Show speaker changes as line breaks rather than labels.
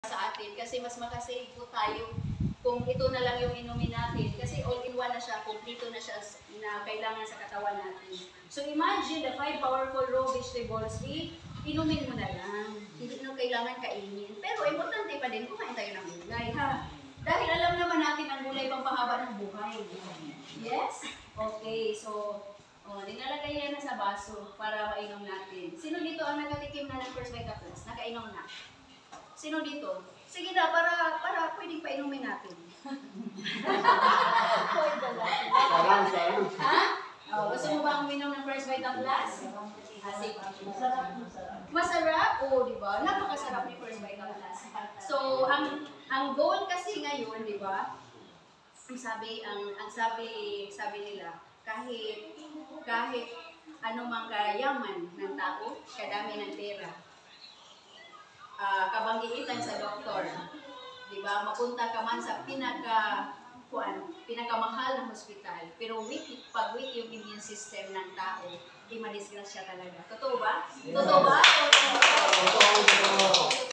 sa atin kasi mas makasave po tayo kung ito na lang yung inumin natin kasi all-in-one na siya, kompleto na siya na kailangan sa katawan natin. So imagine the 5 powerful raw vegetables, inumin mo na lang. Hindi na kailangan kainin. Pero importante pa din, kumain tayo ng gulay, ha? Dahil alam naman natin ang gulay pampahaba ng buhay. Yes? Okay, so nilalagay yan na sa baso para mainom natin. Sino dito ang nakatikim na ng First Vita Plus? Nakainom na? Sino dito? Sige na, para pwedeng painumin natin.
Sarang.
Ha? Gusto mo ba uminom ng First Vita Plus? Sige. Masarap? Oo, di ba? Napakasarap ni First Vita Plus. So, ang goal kasi ngayon, di ba? Ang sabi nila, kahit anumang kayaman ng tao, kadami ng pera, kabanggiitan sa doktor, di ba? Mapunta ka man sa pinakamahal na hospital, pero pag weak yung immune system ng tao, di madisgrasya talaga. Totoo ba? Totoo ba?